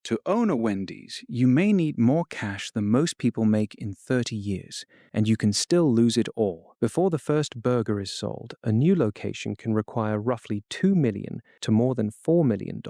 To own a Wendy's, you may need more cash than most people make in 30 years, and you can still lose it all. Before the first burger is sold, a new location can require roughly $2 million to more than $4 million,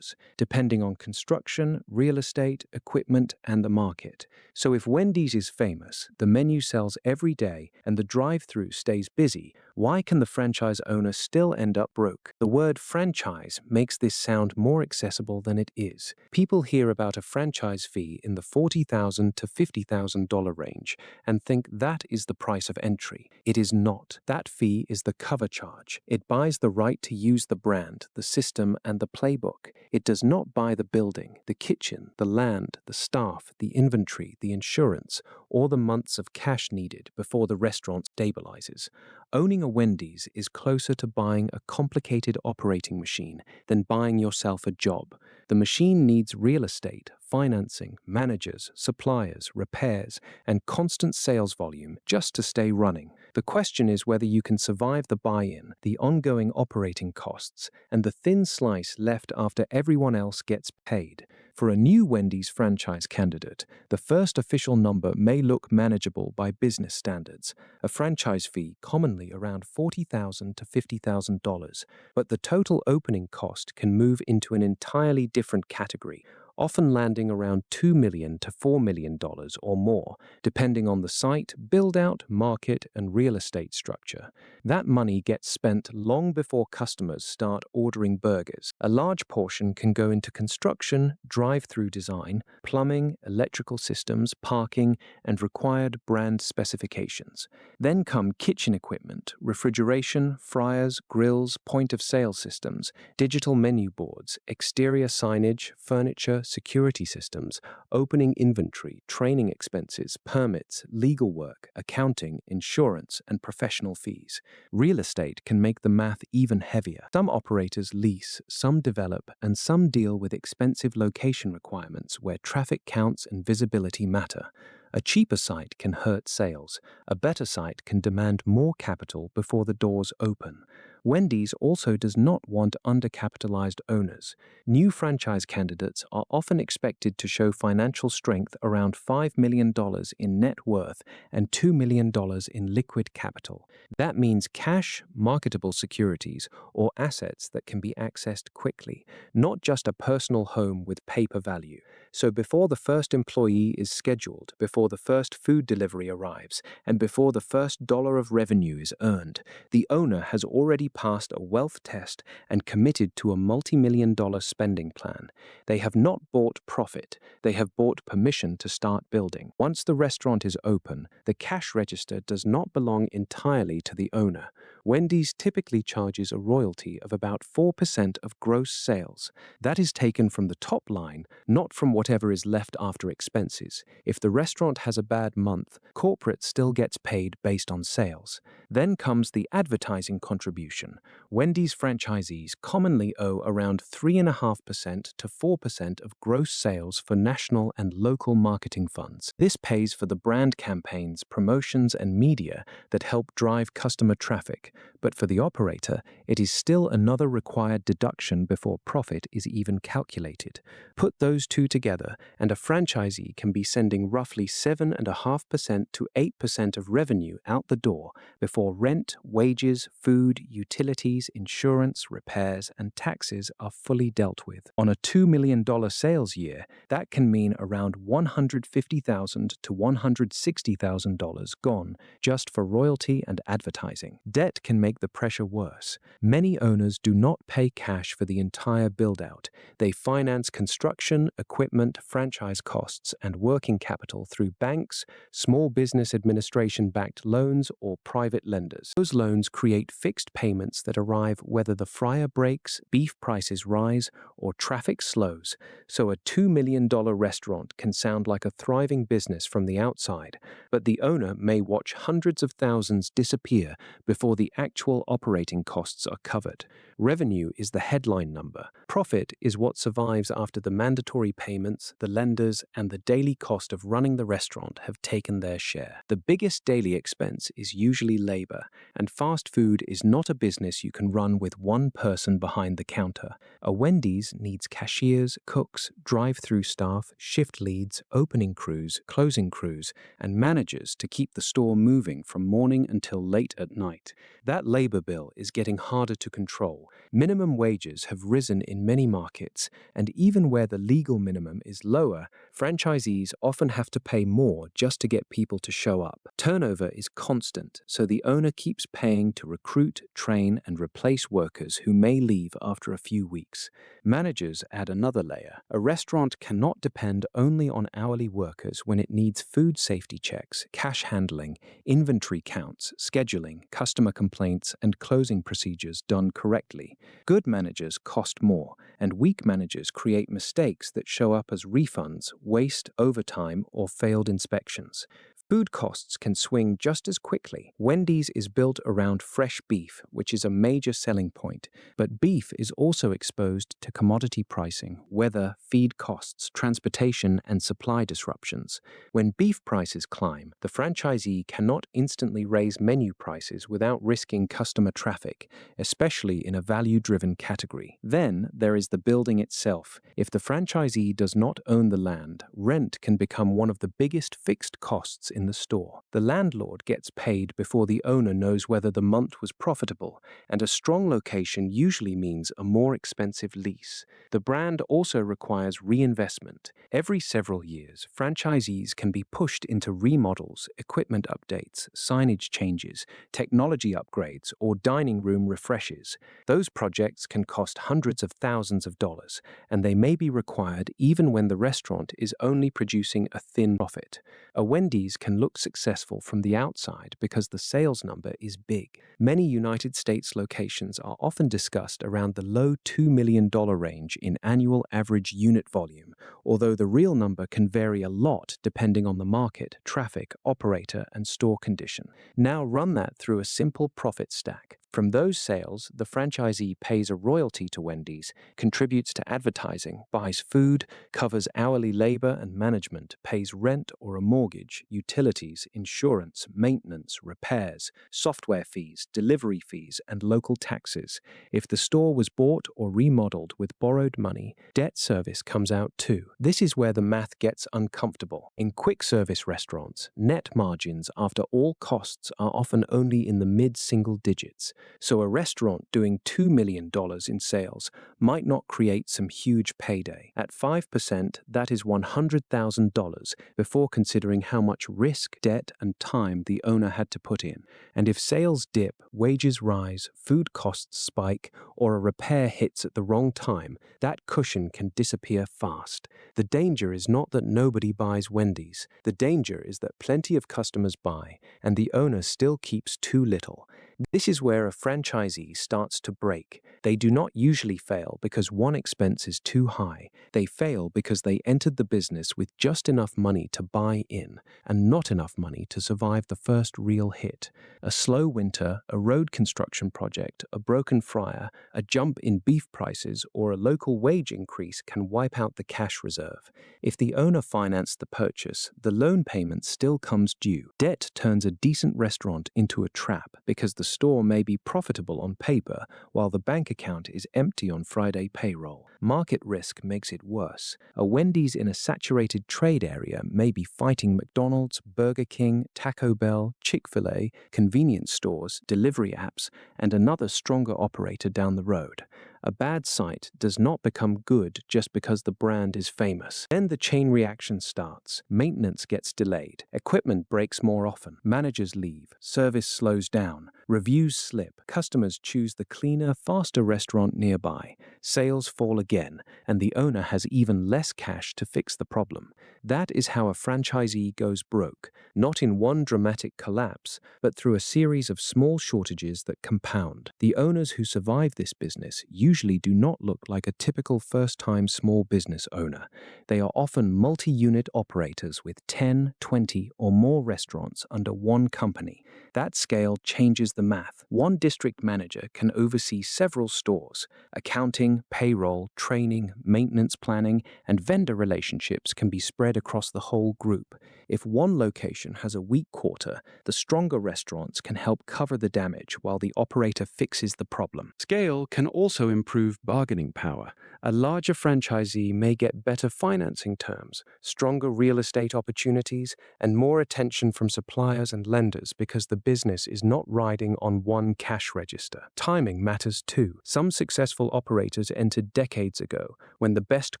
depending on construction, real estate, equipment, and the market. So if Wendy's is famous, the menu sells every day, and the drive-thru stays busy, why can the franchise owner still end up broke? The word franchise makes this sound more accessible than it is. People hear about a franchise fee in the $40,000 to $50,000 range and think that is the price of entry. It is not. That fee is the cover charge. It buys the right to use the brand, the system, and the playbook. It does not buy the building, the kitchen, the land, the staff, the inventory, the insurance, or the months of cash needed before the restaurant stabilizes. Owning a Wendy's is closer to buying a complicated operating machine than buying yourself a job. The machine needs real estate, financing, managers, suppliers, repairs, and constant sales volume just to stay running. The question is whether you can survive the buy-in, the ongoing operating costs, and the thin slice left after everyone else gets paid. For a new Wendy's franchise candidate, the first official number may look manageable by business standards, a franchise fee commonly around $40,000 to $50,000, but the total opening cost can move into an entirely different category, often landing around $2 million to $4 million or more, depending on the site, build-out, market, and real estate structure. That money gets spent long before customers start ordering burgers. A large portion can go into construction, drive-through design, plumbing, electrical systems, parking, and required brand specifications. Then come kitchen equipment, refrigeration, fryers, grills, point-of-sale systems, digital menu boards, exterior signage, furniture, security systems, opening inventory, training expenses, permits, legal work, accounting, insurance, and professional fees. Real estate can make the math even heavier. Some operators lease, some develop, and some deal with expensive location requirements where traffic counts and visibility matter. A cheaper site can hurt sales. A better site can demand more capital before the doors open. Wendy's also does not want undercapitalized owners. New franchise candidates are often expected to show financial strength around $5 million in net worth and $2 million in liquid capital. That means cash, marketable securities, or assets that can be accessed quickly, not just a personal home with paper value. So before the first employee is scheduled, before the first food delivery arrives, and before the first dollar of revenue is earned, the owner has already passed a wealth test and committed to a multi-million-dollar spending plan. They have not bought profit, they have bought permission to start building. Once the restaurant is open, the cash register does not belong entirely to the owner. Wendy's typically charges a royalty of about 4% of gross sales. That is taken from the top line, not from whatever is left after expenses. If the restaurant has a bad month, corporate still gets paid based on sales. Then comes the advertising contribution. Wendy's franchisees commonly owe around 3.5% to 4% of gross sales for national and local marketing funds. This pays for the brand campaigns, promotions, and media that help drive customer traffic, but for the operator, it is still another required deduction before profit is even calculated. Put those two together, and a franchisee can be sending roughly 7.5% to 8% of revenue out the door before rent, wages, food, utilities, insurance, repairs, and taxes are fully dealt with. On a $2 million sales year, that can mean around $150,000 to $160,000 gone just for royalty and advertising. Debt can make the pressure worse. Many owners do not pay cash for the entire build-out. They finance construction, equipment, franchise costs, and working capital through banks, small business administration-backed loans, or private lenders. Those loans create fixed payments that arrive whether the fryer breaks, beef prices rise, or traffic slows. So a $2 million restaurant can sound like a thriving business from the outside, but the owner may watch hundreds of thousands disappear before the actual operating costs are covered. Revenue is the headline number. Profit is what survives after the mandatory payments, the lenders, and the daily cost of running the restaurant have taken their share. The biggest daily expense is usually labor, and fast food is not a business you can run with one person behind the counter. A Wendy's needs cashiers, cooks, drive-through staff, shift leads, opening crews, closing crews, and managers to keep the store moving from morning until late at night. That labor bill is getting harder to control. Minimum wages have risen in many markets, and even where the legal minimum is lower, franchisees often have to pay more just to get people to show up. Turnover is constant, so the owner keeps paying to recruit, train, and replace workers who may leave after a few weeks. Managers add another layer. A restaurant cannot depend only on hourly workers when it needs food safety checks, cash handling, inventory counts, scheduling, customer complaints, and closing procedures done correctly. Good managers cost more, and weak managers create mistakes that show up as refunds, waste, overtime, or failed inspections. Food costs can swing just as quickly. Wendy's is built around fresh beef, which is a major selling point, but beef is also exposed to commodity pricing, weather, feed costs, transportation, and supply disruptions. When beef prices climb, the franchisee cannot instantly raise menu prices without risking customer traffic, especially in a value-driven category. Then there is the building itself. If the franchisee does not own the land, rent can become one of the biggest fixed costs in the store. The landlord gets paid before the owner knows whether the month was profitable, and a strong location usually means a more expensive lease. The brand also requires reinvestment. Every several years, franchisees can be pushed into remodels, equipment updates, signage changes, technology upgrades, or dining room refreshes. Those projects can cost hundreds of thousands of dollars, and they may be required even when the restaurant is only producing a thin profit. A Wendy's can look successful from the outside because the sales number is big. Many United States locations are often discussed around the low $2 million range in annual average unit volume, although the real number can vary a lot depending on the market, traffic, operator, and store condition. Now run that through a simple profit stack. From those sales, the franchisee pays a royalty to Wendy's, contributes to advertising, buys food, covers hourly labor and management, pays rent or a mortgage, utilities, insurance, maintenance, repairs, software fees, delivery fees, and local taxes. If the store was bought or remodeled with borrowed money, debt service comes out too. This is where the math gets uncomfortable. In quick service restaurants, net margins after all costs are often only in the mid-single digits. So a restaurant doing $2 million in sales might not create some huge payday. At 5%, that is $100,000 before considering how much risk, debt, and time the owner had to put in. And if sales dip, wages rise, food costs spike, or a repair hits at the wrong time, that cushion can disappear fast. The danger is not that nobody buys Wendy's. The danger is that plenty of customers buy, and the owner still keeps too little. This is where a franchisee starts to break. They do not usually fail because one expense is too high. They fail because they entered the business with just enough money to buy in and not enough money to survive the first real hit. A slow winter, a road construction project, a broken fryer, a jump in beef prices, or a local wage increase can wipe out the cash reserve. If the owner financed the purchase, the loan payment still comes due. Debt turns a decent restaurant into a trap because the store may be profitable on paper while the bank account is empty on Friday payroll. Market risk makes it worse. A Wendy's in a saturated trade area may be fighting McDonald's, Burger King, Taco Bell, Chick-fil-A, convenience stores, delivery apps, and another stronger operator down the road. A bad site does not become good just because the brand is famous. Then the chain reaction starts. Maintenance gets delayed. Equipment breaks more often. Managers leave. Service slows down. Reviews slip. Customers choose the cleaner, faster restaurant nearby. Sales fall again, and the owner has even less cash to fix the problem. That is how a franchisee goes broke, not in one dramatic collapse, but through a series of small shortages that compound. The owners who survive this business usually usually do not look like a typical first-time small business owner. They are often multi-unit operators with 10, 20, or more restaurants under one company. That scale changes the math. One district manager can oversee several stores. Accounting, payroll, training, maintenance planning, and vendor relationships can be spread across the whole group. If one location has a weak quarter, the stronger restaurants can help cover the damage while the operator fixes the problem. Scale can also improve bargaining power. A larger franchisee may get better financing terms, stronger real estate opportunities, and more attention from suppliers and lenders because the business is not riding on one cash register. Timing matters too. Some successful operators entered decades ago when the best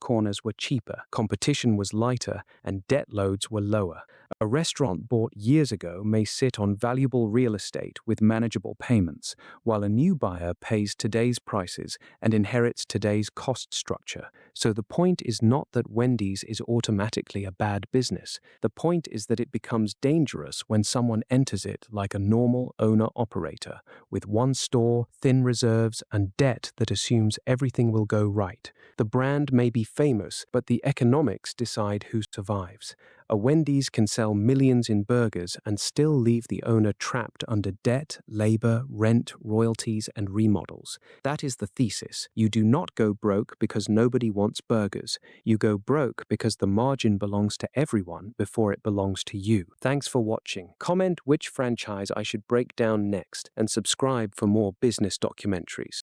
corners were cheaper, competition was lighter, and debt loads were lower. A restaurant bought years ago may sit on valuable real estate with manageable payments, while a new buyer pays today's prices and inherits today's cost structure. So the point is not that Wendy's is automatically a bad business. The point is that it becomes dangerous when someone enters it like a normal owner-operator, with one store, thin reserves, and debt that assumes everything will go right. The brand may be famous, but the economics decide who survives. A Wendy's can sell millions in burgers and still leave the owner trapped under debt, labor, rent, royalties, and remodels. That is the thesis. You do not go broke because nobody wants burgers. You go broke because the margin belongs to everyone before it belongs to you. Thanks for watching. Comment which franchise I should break down next and subscribe for more business documentaries.